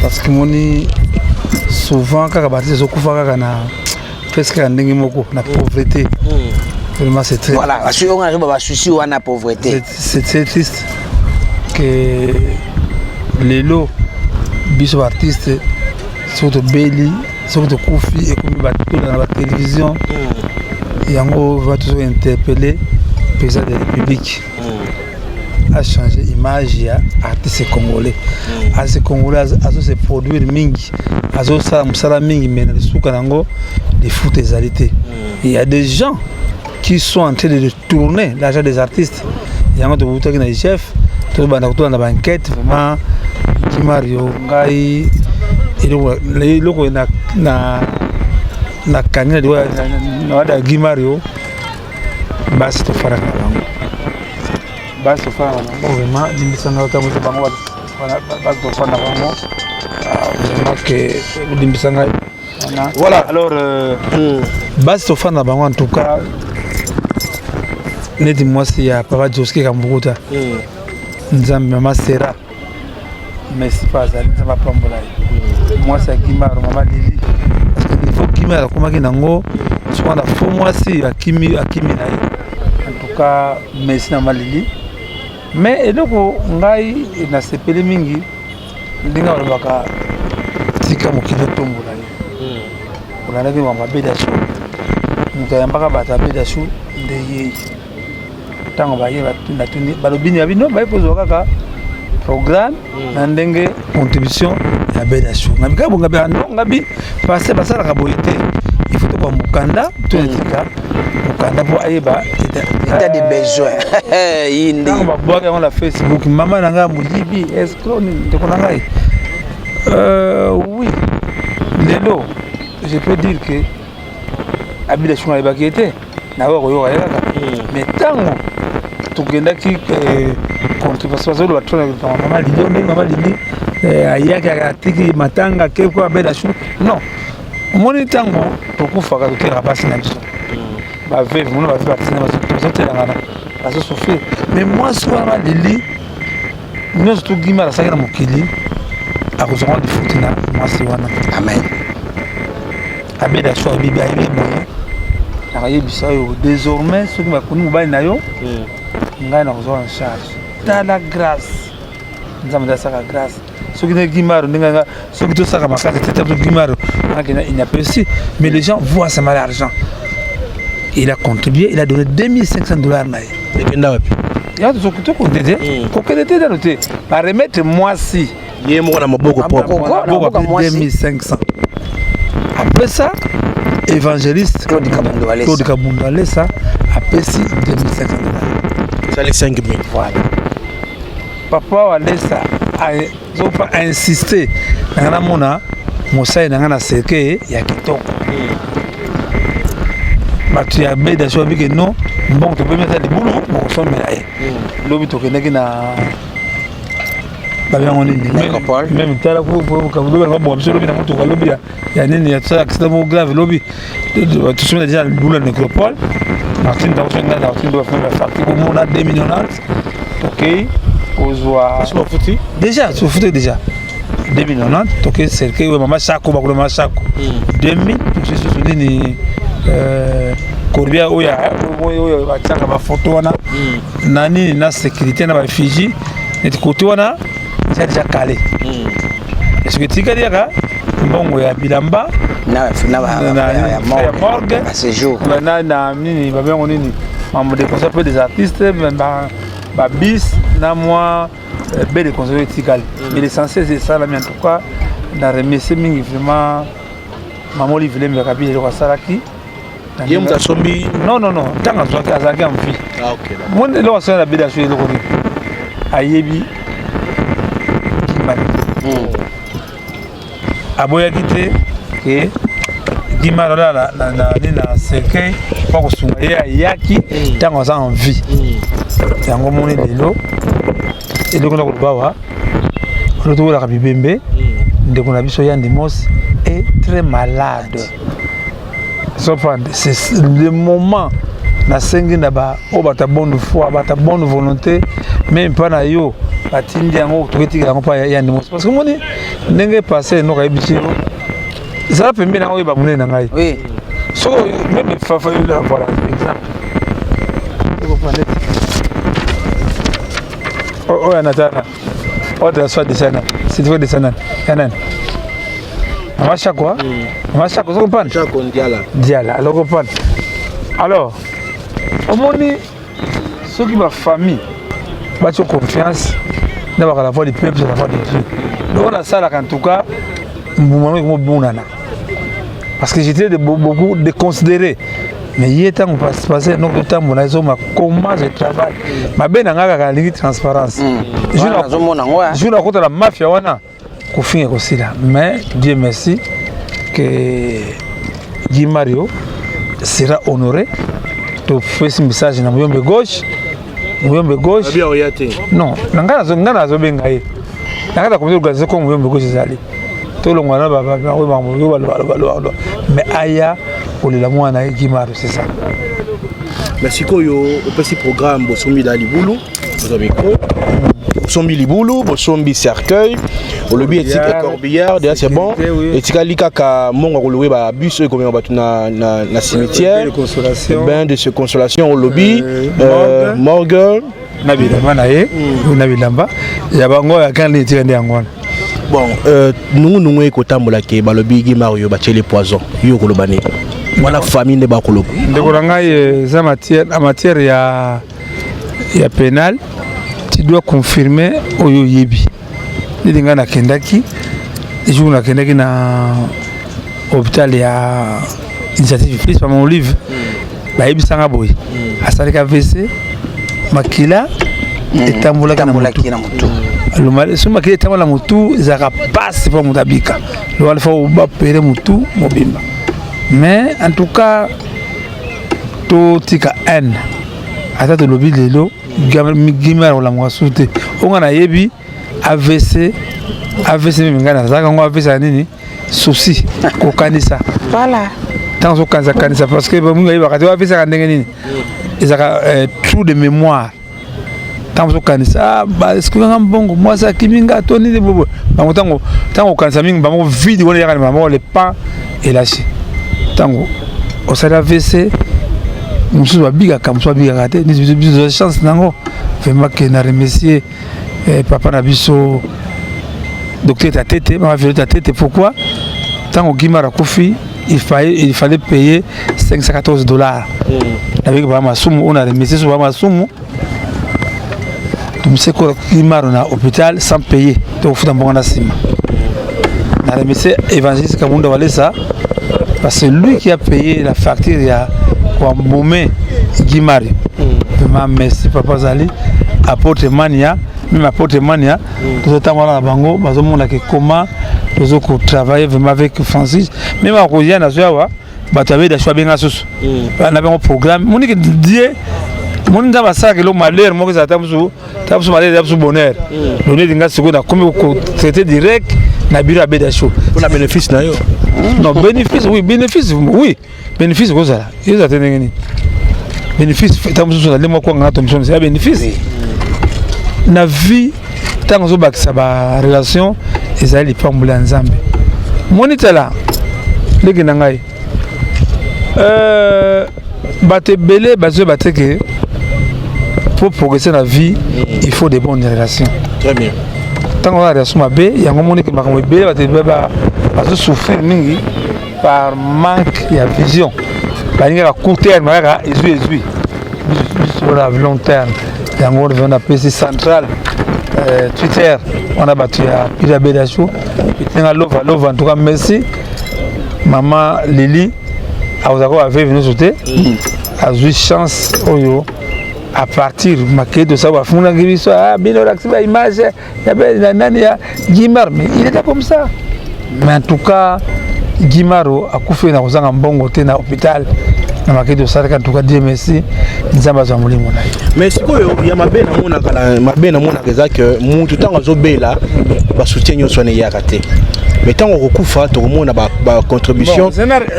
Speaker 3: Parce que moni souvent kaka batise zokufa kaka na presque ndenge moko na pauvreté. Vraiment c'est très.
Speaker 2: Voilà, parce qu'on arrive à souci ou à la pauvreté.
Speaker 3: C'est très triste que les lots biso artistes surtout Belly, surtout Kofi et comme tout dans la télévision. Yango va toujours interpeller le président de la République à changer l'image des artistes congolais. À ces Congolais, à se produire mingi, à se mingi, mais les sous-canango, les foot et alité. Il y a des gens qui sont en train de tourner l'argent des artistes. Il y a des chefs, tout le monde dans la banquette, vraiment, qui Mario, Ngai, et le na kanya na Guy Mario, basi to fara na bango. Basi to fara na bango, vraiment, dimbisanga utamuza bango, basi to fara na bango. Vraiment que dimbisanga.
Speaker 6: Voilà.
Speaker 3: Alors, basi to fara na bango en tout cas. Neti mwasi ya Papa Joski Kambukuta. Nzambe mama Sera. Mais c'est pas ça, nzamba pambola. Mwasi ya Kimaro mama Lili. Parce que il faut Kimaro comme kinango, soit la faux mwasi ya Kimi na. En tout cas, merci na mama Lili. Mais eloko ngai na sepele mingi ndinga walobaka tika mokilo tombola. On a vu mama Bedashu. Mutayambaka bata Bedashu ndeye. Tango baye batuni balobini ya bino baye pozo kaka programme na ndenge contribution ya Bedashu ngabika bonga ba ngabi passer basala ka boyete il faut ko mukanda to etika mukanda po ayeba
Speaker 2: état de besoin yindi
Speaker 3: tango baboka on la Facebook mama nanga mulibi escroc ndeko nanga oui lelo je peux dire que Bedashu ngaba ki était na wa ko yo kaka mais tango tukendaki contribution zo lo batona kwa mama Lili mama Lili ayaki akatiki matanga ke kwa Bedashu non moni tango tokufa ka tukera basi na biso ba veve mona ba veve tsena ba tela ngana aso souffrir mais moi soit mama Lili nous tout Guimard ça na mokili akozonga di futina moi c'est wana
Speaker 2: amen
Speaker 3: Bedashu bibi ayi moyen nakayebisa yo désormais soki bakoni mobali na yo ngai na kozwa en charge tala grâce nzambe asaka grâce soki na Guimard ndenge soki tosaka makasi tete to Guimard il n'a pas réussi mais les gens voient ça mal l'argent il a contribué il a donné $2500 na ye
Speaker 6: ekenda wapi
Speaker 3: ya to soki to kondete ko kendete dans te ba remettre moi si
Speaker 6: ye mo na maboko
Speaker 3: poko 2500 après ça évangéliste
Speaker 2: Claude
Speaker 3: Kabunda Alessa a payé $2500.
Speaker 6: Ça les 5000.
Speaker 3: Voilà. Papa Alessa a insisté dans la mona Moussa dans la cercle ya kitoko. Batu ya Bedashu abike non bon tu peux mettre les boulot bon so melaye. Lobi to kenaki na même tala pour kabudo ba bon lobi na moto lobi ya nini ya ça accident grave lobi tu souviens déjà le boulot de nécropole Martin dans son dans Martin doit faire la facture au monde à 2 millions OK ozwa déjà tu foutu déjà 2 millions OK c'est que maman Chako ba maman Chako 2000 tu sais ce nini Corbia oya ba tanga ba photo wana nani na sécurité na ba Fiji et côté wana c'est déjà calé. Est-ce que tu as dit que bon ya bilamba
Speaker 2: na
Speaker 3: morgue
Speaker 2: à ce jour
Speaker 3: na nini ba bien nini membre de conseil des artistes ba bis na moi belle conseil tikali mais l'essentiel c'est ça là mais en tout cas na remercier mingi vraiment maman li vile mbeka bi ko salaki
Speaker 6: yem ta sombi
Speaker 3: non tanga zo ka azaki amfi
Speaker 6: ah OK
Speaker 3: mon le so na Bedashu le ko ayebi aboya kite ke Guimard na cercueil pour kosunga ye ayaki tango aza en vie yango moni lelo eloko na koloba oloto la kabibembe ndeko na biso ya Ndimos est très malade. C'est le moment na sengi na ba o bata bonne foi, bata bonne volonté, même pas na yo batindi yango toketika yango pa ya Ndimos parce que moni ndenge passé no ka biso ça pembe na ba munene na ngai.
Speaker 2: Oui.
Speaker 3: So même fafa yo la voilà exemple. Vous comprenez? Oh Natana. Oh de soit descendant. C'est toi descendant. Yanan. Amacha quoi? Amacha quoi? Vous comprenez?
Speaker 6: Chaque Diala.
Speaker 3: Diala. Alors comprenez? Alors, au moins ceux qui ma famille, battu confiance, d'avoir la voix du peuple, c'est la voix de Dieu. Donc on a ça là en tout cas, parce que j'étais beaucoup déconsidéré. Mais il y a temps où passé notre temps mon aïso ma comment je travaille. Ma ben anga ka lingi transparence. Je la contre la mafia wana ko finir aussi là. Mais Dieu merci que Guy Mario sera honoré. To faire ce message na muyombe gauche. Muyombe gauche.
Speaker 6: Bien orienté.
Speaker 3: Non, ngana zo benga ye. Ngana ko organiser comme muyombe gauche zali. To lo ngwana baba ba mais aya la mwana Guy Mario c'est ça.
Speaker 6: Merci koyo au petit programme Bosombi Dalibulu. Vous micro. Bosombi Libulu, Bosombi cercueil. Au lobby éthique et corbillard, déjà c'est bon. Et tikali kaka monga kolowe ba bus e komema batu na cimetière. Bain de consolation au lobby. Morgan.
Speaker 3: Nabilamba na ye, nabilamba. Ya bango ya kan li tikande ngwana.
Speaker 6: Bon, nous ekotambola ke balobi Guy Mario ba tchele poison. Yo kolobani. Voilà famille de bakoloba.
Speaker 3: Ndeko ngai za matière ya pénal, tu dois confirmer oyo yebi. Ndinga na kendaki, jour na kendaki na hôpital ya initiative prise par mon livre. Ba yebi sanga boy. Asalika VC makila etambola kana mutu. Le mal suma ki etambola mutu zaka passe pour mutabika. Le alfa ba pere mutu mobimba. Mais en tout cas, tout tika N. Ata to lobby lelo, Guimard la mwa soute. On a yebi AVC mingana zaka ngo AVC nini souci ko kanisa.
Speaker 2: Voilà.
Speaker 3: Tant so kanisa parce que munga yiba kati AVC ka ndenge nini. Ezaka trou de mémoire. Tant so kanisa ba est-ce que ngambongo moi ça kiminga to nini bobo. Bango tango kanisa mingi bango vide wona yakani bango le pas et lâché. Tango au sala VC musu babiga kamso babiga kate ni biso chance nango vraiment que na remercier papa na biso docteur Tatete ma vie Tatete pourquoi tango Guimara Kofi il fallait payer $514 avec ba masumu on a remercié sur ba masumu tout ce que Guimara na hôpital sans payer donc faut d'abord na sima na remercié évangéliste Kamunda Walesa. Parce que c'est lui qui a payé la facture il y a Wambomé Guy Mario. Vraiment merci Papa Zali. Apôtre Mania, même Apôtre Mania, nous sommes à la Bango, nous avons comment nous avons travaillé vraiment avec Francis. Même à Rosiane, nous avons des choix bien associés. On avait un programme. Mon Dieu, mon Dieu, ça que le malheur, moi que ça tape sur malheur, tape sur bonheur. Nous avons seconde comme traité direct. Na bureau à Bédacho.
Speaker 6: Pour la bénéfice na yo.
Speaker 3: Non, bénéfice oui, bénéfice quoi ça. Ils attendent ngani. Bénéfice tant sur la lemo quoi ngana tomson, c'est bénéfice. Na vie tant zo bakisa ba relation ezali pambola nzambe. Monita là. Leki na ngai. Baté belé bazo baté que pour progresser dans la vie, il faut des bonnes relations.
Speaker 6: Très bien.
Speaker 3: Tant qu'on a des relations mabe, il y a un moment qui m'a comme belé baté souffrir mingi par manque de vision. Parce que à court terme, sur la long terme, il y a un PC central, Twitter, on a battu à Pira Bédacho. Il y a Love, en tout cas, merci. Maman Lily, avait venu sauter, a eu chance à partir de ça, il était comme ça. Mais en tout cas, Guimaro a coupé dans un bon côté dans l'hôpital. na makete osalaka ntuka Dieu merci nzambe azwa molimo na ye.
Speaker 6: Mais sikoyo ya mabe na monaka eza ke mutu ntango azobela basoutien nyonso wana eyaka te. Mais ntango okokufa tokomona bacontribution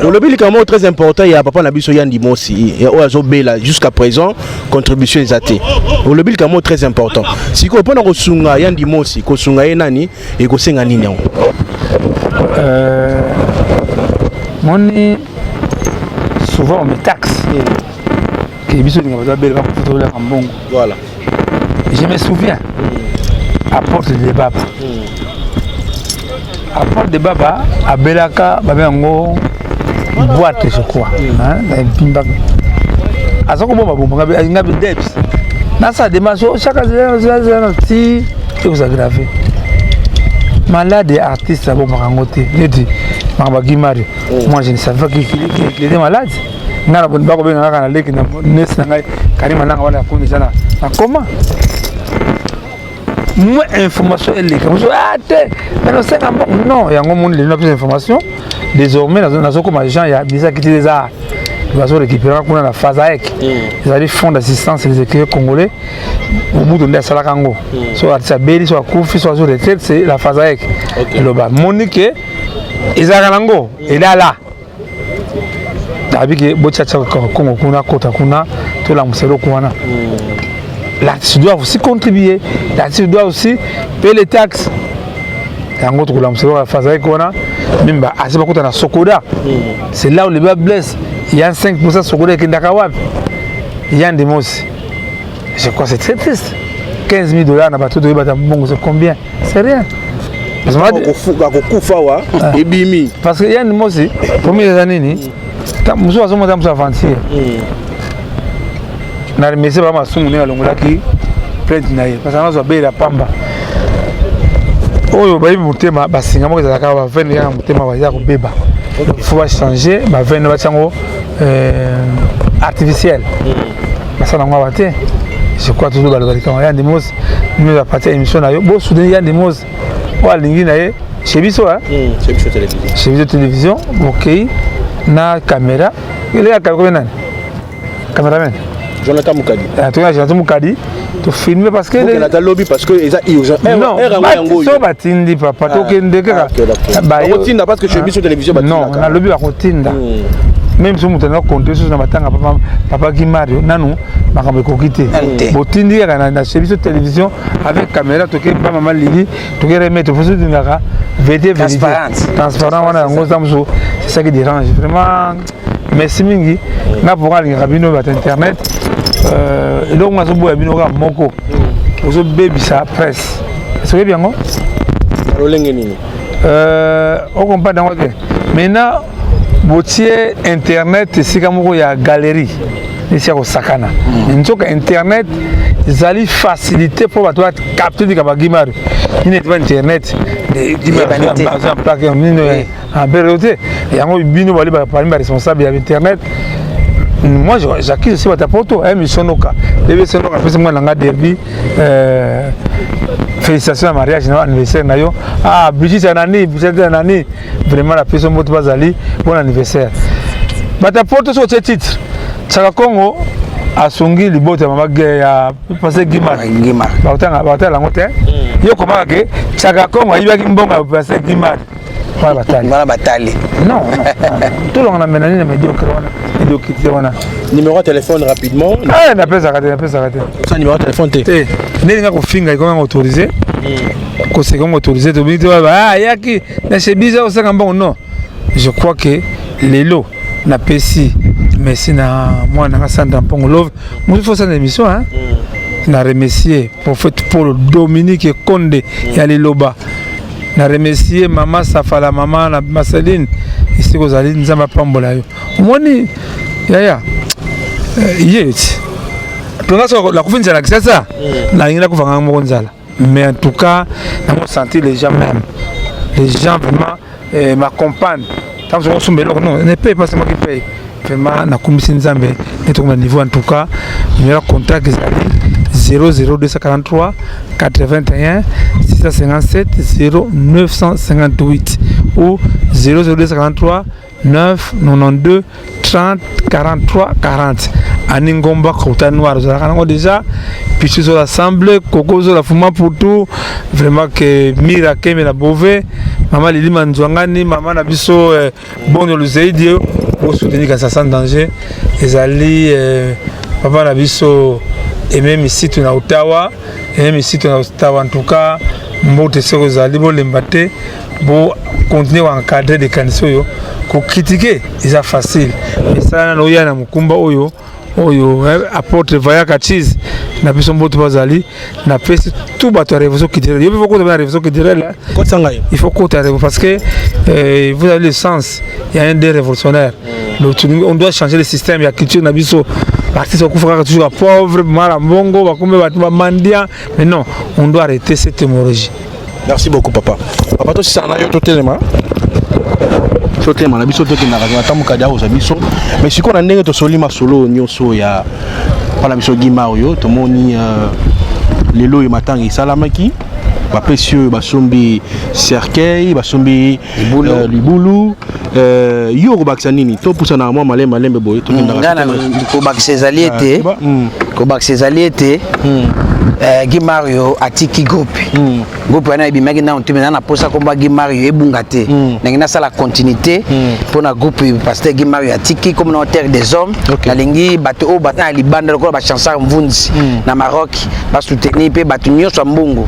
Speaker 6: olobi likambo très important ya papa na biso Yandi Mosi oyo azobela jusqu'à présent contribution eza te. Olobi likambo très important sikoyo mpona kosunga Yandi Mosi kosunga ye nani ekosenga nini yango?
Speaker 3: Moni souvent on me taxe que biso linga bazabela ba fotola kambongo.
Speaker 6: Voilà.
Speaker 3: Je me souviens à Porte de Baba. À Porte de Baba à Belaka babengo boîte je crois hein na azako bomba bomba ngabe debs na ça démarche chaque si que vous aggravez malade et artiste bon marangote neti mabagi Mario moi je ne savais pas qu'il était malade ngara bon bako benga kana leki na nes na ngai karima nanga wala kundi sana na comment moi information elle est comme ça mais non c'est non yango mon les plus information désormais dans comme les gens il y a déjà quitté des arts ils vont récupérer kuna la FASAEC ils allaient fonds d'assistance les écrivains congolais au bout de la kango soit artiste beli soit kufi soit sur retraite c'est la FASAEC le bas monique Izarango et là avec bochacha Congo kuna kota kuna tout la muselo kuna l'artiste doit aussi contribuer l'artiste doit aussi payer les taxes yango to la muselo la FASAEC kuna même ba asiba kota na Sokoda c'est là où les bas blessent il y a 5% Sokoda qui ndaka wapi Yandi Mosi je crois c'est très triste 15 000 $ na bateau de bata bongo c'est combien c'est rien parce que Yandi Mosi première année ni muso azomo tamso avancer na remercier ba masumu ne alongola ki plainte na ye parce que anazo bela pamba oyo bayi mutema basinga mo ezaka ba vene ya mutema ba ya ko beba faut changer ba vene ba tsango artificiel basala ngwa bate je crois toujours dans le cas Yandi Mosi nous a parti émission na yo bo soutenir Yandi Mosi o alingi na ye chez biso hein chez biso télévision OK na caméra il y a combien caméraman
Speaker 6: Jonathan Mukadi
Speaker 3: Jonathan Mukadi to filmer parce que
Speaker 6: Jonathan lobby parce que ils a urgent
Speaker 3: non so batindi papa to kende ka
Speaker 6: ba yotinda parce que chez biso télévision batinda
Speaker 3: non na lobby ba kotinda même si mutu na compter sur na batanga papa qui Mario nanu makambe ko kité botindi ka na chez biso télévision avec caméra to ke ba mama lili to ke remettre faut dire ngaka vérité transparent wana ngo samso c'est ça qui dérange vraiment merci mingi na pour aller rabino bat internet et donc ngazo boya bino ka moko ozo baby sa presse est-ce que bien ngo
Speaker 6: rolenge nini
Speaker 3: on comprend dans quoi maintenant botier internet sika moko ya galerie ici au sakana nzoka internet zali facilité pour toi capter des kabagimar il n'est pas internet des en plaque en période yango bino bali ba parmi responsable ya internet moi j'accuse aussi votre photo émission noka debe sonoka pesa mwana nga derby félicitations à mariage na anniversaire na yo Brigitte nani vraiment la personne moto bazali bon anniversaire bata photo sur ce titre Chaka Congo asongi libota mama ya passé Gimar bautanga la ngote yo komaka ke Chaka Congo ayibaki mbonga passé Gimar voilà bataille non tout le monde a mené médiocre
Speaker 6: numéro de téléphone rapidement
Speaker 3: n'appelle ça
Speaker 6: ça numéro de téléphone
Speaker 3: té n'est ko finga ko autorisé ko c'est comme autorisé to bito yaki na chebiza au sakamba non je crois que les lots na pesi merci na moi na Sandra Mpongo Love moi il faut ça émission hein na remercier prophète Paul Dominique Konde ya Liloba na remercier maman Safala maman na Marceline ici ko zali nzamba pambola yo moni yaya yet tonga so la kufinza la kisasa na ngina kuvanga mo nzala mais en tout cas on sentir les gens même les gens vraiment m'accompagnent tant que je non ne paye pas c'est moi qui paye vraiment na kumisi nzambe neto niveau en tout cas numéro contact 00243 81 657 0958 ou 00243 992 30 43 40 Aningomba Kota Noir déjà puis ils ont assemblé Coco la fuma pour tout vraiment que Miraké mais la Bové maman Lili Manzwangani maman Nabiso bon le Zaidio pour soutenir que ça sans danger les alliés papa Nabiso et même ici tu na Ottawa et même ici tu na Ottawa en tout cas mbote seko zali bo lembate bo continuer à encadrer des candidates ko critiquer c'est facile mais ça na oya na mukumba oyo apporte Vayaka cheese na biso mbote bazali na pesi tout bato révolution culturelle il faut que la révolution culturelle il faut que parce que vous avez le sens il y a un des révolutionnaires donc on doit changer le système il y a culture na biso parti so kufaka toujours pauvre mara mbongo bakombe batu ba mandia mais non on doit arrêter cette hémorragie.
Speaker 6: Merci beaucoup papa to sana yo to telema na biso to kinaka na tamuka dia oza biso mais siko na ndenge to solima solo nyonso ya pala biso Gimario to moni lelo e matangi salamaki ba précieux basombi cercueil basombi libulu yo bakisa nini to pusa na mwa malembe boye to kinaka
Speaker 2: ko bakisa ezaliete ko bakisa ezaliete Gimario atiki groupe wana ebimaki na ontu na posa komba Gimario ebungate nangina sala continuité pour na groupe pasteur Gimario atiki comme na terre des hommes na lingi bato o bata libanda ko ba chanson mvunzi na Maroc ba soutenir pe bato nyonso mbongo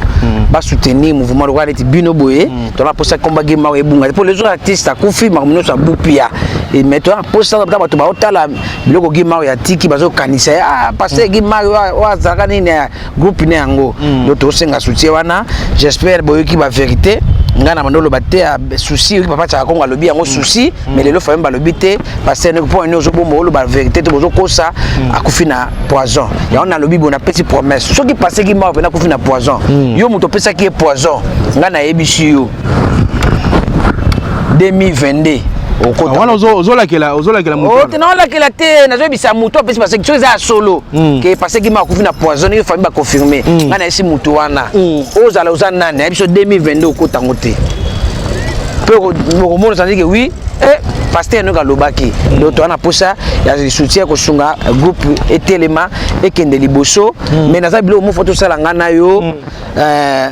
Speaker 2: ba soutenir mouvement de Rwanda bino boye to na posa komba Gimario ebungate pour les autres artistes akufi mamuno sa bupia et maintenant posa bato ba otala biloko Gimario atiki bazo kanisa pasteur Gimario wa zakani ne groupe ne yango donc senga soutien wana j'espère boyoki ba vérité ngana mandolo baté souci papa cha kongo lobi yango souci mais lelo fa mba lobi te parce que point nous zo bombo lo ba vérité te bozo kosa akufina poison ya on a lobi bona petit promesse ce qui passé qui m'a na kufina poison yo muto pesa qui est poison ngana yebisi yo 2022
Speaker 6: wana ozolakela moto
Speaker 2: non lakela te nazobisa moto pesi parce que chose a solo que parce que ma kufina poison il faut ba confirmer ngana esi moto wana ozala ozana na biso 2022 okotango te peu mo sandi que oui pasteur no galobaki donc on a posa ya soutien ko sunga groupe etelema ekende liboso mais naza bilo mo photo sala ngana yo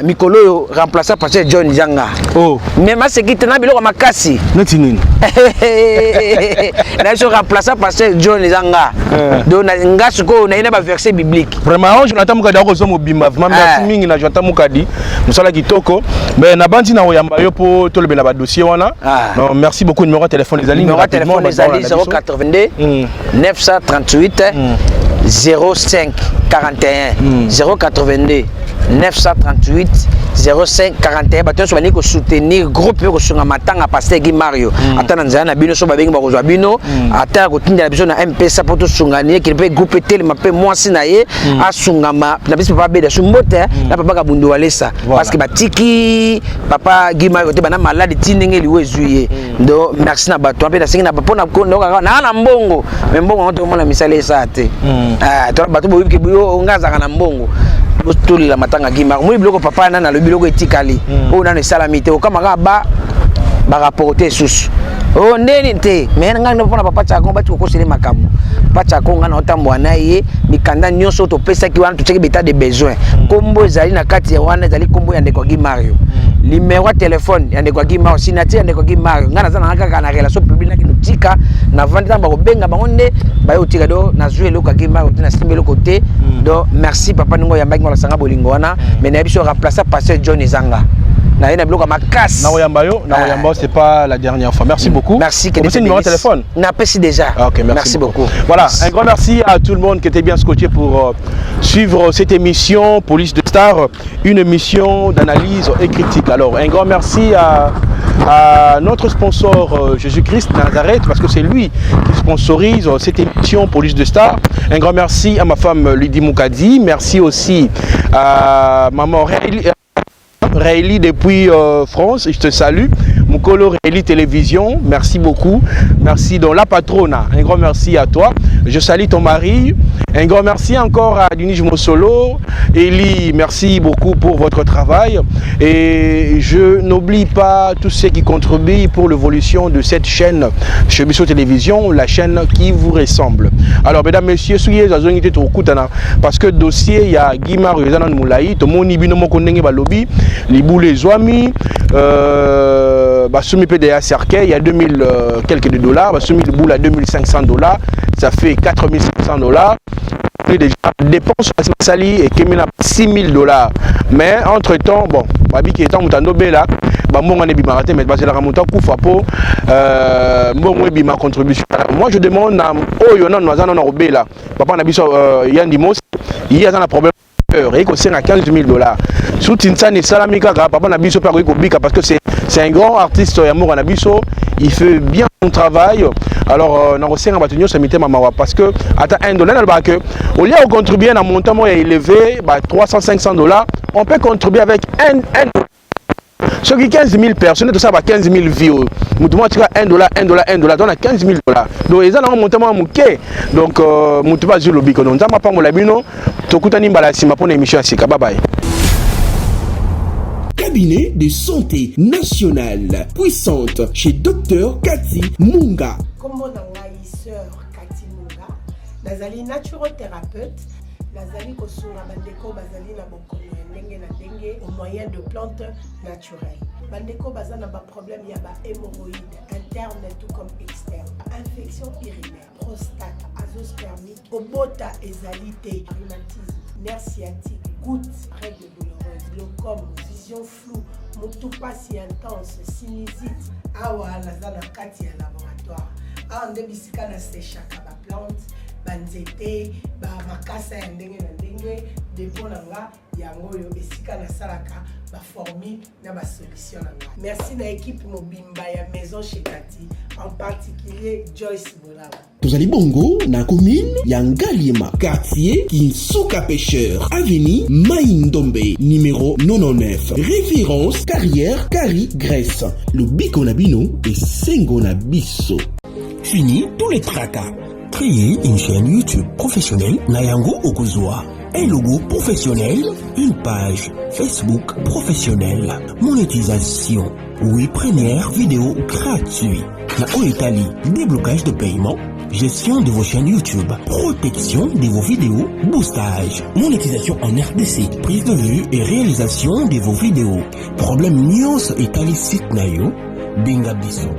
Speaker 2: mikolo yo remplaçant pasteur John Zanga mais ma sekite na bilo makasi
Speaker 6: neti nini
Speaker 2: na so remplaçant pasteur John Zanga donc na ngasu ko na ina ba verset biblique
Speaker 6: vraiment Jonathan Mukadi ko zo mobimba vraiment merci mingi na Jonathan Mukadi musala kitoko mais na bandi na oyamba yo po to lebela ba dossier wana non merci beaucoup numéro de téléphone
Speaker 2: numéro de téléphone les alliés 082 938 05 41 082 938 05 41 bato so bani ko soutenir groupe ko sunga matanga pasteur Gimario atana nzana bino so babengi ba kozwa bino ata ko tinda biso na MPSA poto sunga ni ki pe groupe telema pe mwasi na ye asunga ma na biso papa beda sumbote na papa kabundu walesa parce que batiki papa Gimario te bana malade tinenge liwe zuye ndo merci na bato pe na singa na pona ko na mbongo mais mbongo to mona misale sa te to bato bo ke bo ngaza kana mbongo tout la matanga Gimario moi biloko papa na le biloko etikali o na salamité o kama ba rapporter sous o ndeni te mais ngana pona papa chako bati ko kosele makambo papa chako ngana otambo na ye mikanda nyonso to pesa ki wana to cheke beta de besoin kombo ezali na kati ya wana ezali kombo ya ndeko Gimario numéro de téléphone ya ndeko Gimario signature ya ndeko Gimario ngana zana kaka na relation publique na kinotika na vendre ba ko benga bango nde ba yo tika do na jouer le Gimario na simbelo côté donc merci papa ningo ya mbaki ngala sanga bolingo wana mais na biso remplacer pasteur John Zanga na ina bloka makas
Speaker 6: na oyambayo c'est pas la dernière fois merci beaucoup
Speaker 2: merci
Speaker 6: que le numéro de téléphone
Speaker 2: na pesi déjà
Speaker 6: OK merci beaucoup voilà un grand merci à tout le monde qui était bien scotché pour suivre cette émission Police de Star une émission d'analyse et critique alors un grand merci à notre sponsor Jésus-Christ Nazareth parce que c'est lui qui sponsorise cette émission Police de Star. Un grand merci à ma femme Lydie Mukadi, merci aussi à maman Réli depuis France, je te salue. Mukolo Réli Télévision, merci beaucoup. Merci donc la patronne, un grand merci à toi. je salue ton mari. Un grand merci encore à Dinis Mosolo. Eli, merci beaucoup pour votre travail. Et je n'oublie pas tous ceux qui contribuent pour l'évolution de cette chaîne Chebiso Télévision, la chaîne qui vous ressemble. Alors, mesdames, messieurs, soyez à zone parce que dossier, il y a Guimard Yozanan Moulaï, Tomoni Binomo Kondenge Balobi, Liboule Zouami, Basumi PDA Cerquet, il y a 2000 quelques de dollars, Basumi Liboule à $2500, ça fait $4500. Déjà, dépenses à Sali et Kemina $6000. Mais entre temps, bon, Babi qui est en Moutando Bela, mais moi je demande à papa Yandimos, il y a un problème et c'est à $15,000. Sous Tinsan et Salamika, papa Nabiso parce que c'est un grand artiste il fait bien son travail. Alors, on a aussi un bâtonnier, ça m'était maman parce que, attends, $1, au lieu de contribuer à un montant élevé, $300-500, on peut contribuer avec un. Ce qui 15 000 personnes, tout ça va 15 000 vies. Nous devons tirer $1, donc à 15 000 $. Donc, ils ont un montant mouké. Donc, nous devons pas jouer le bico. Donc, nous n'avons pas mon labino. Tout le monde a pour l'émission. Bye bye.
Speaker 1: Cabinet de santé nationale puissante chez Dr Cathy Munga.
Speaker 4: Comme on a sœur Cathy Munga, nazali naturothérapeute, nazali kosunga bandeko bazali na bokono ndenge na ndenge au moyen de plantes naturelles. Bandeko bazana ba problème ya ba hémorroïdes interne tout comme externe, infection urinaire, prostate, azoospermie, obota ezalité, rhumatisme, nerf sciatique, gouttes, règles douloureuses, glaucome, vision floue, moutoupasse intense, sinusite. Awa nazana kati ya laboratoire. Awa nde bisika na séchaka ba plante, banzete, ba makasa ya ndenge na ndenge, depo na nga yango yo esika na salaka ba formule na ba solution na nga. Merci na équipe mobimba ya maison chez Cathy, en particulier Joyce Bolaba.
Speaker 1: Tozali bongo na commune ya Ngaliema, quartier Kinsuka Pêcheur, avenue Maïndombe, numéro 99. Référence carrière Kari Grèce. Le Biko Nabino et Sengo Nabiso.
Speaker 5: Fini tous les tracas. Créer une chaîne YouTube professionnelle Nayango Okuzwa. Un logo professionnel, une page Facebook professionnelle. Monétisation. Oui, première vidéo gratuite. La Italie, déblocage de paiement. Gestion de vos chaînes YouTube, protection de vos vidéos, boostage, monétisation en RDC, prise de vue et réalisation de vos vidéos. Problème News Italie site Nayo, Binga Biso.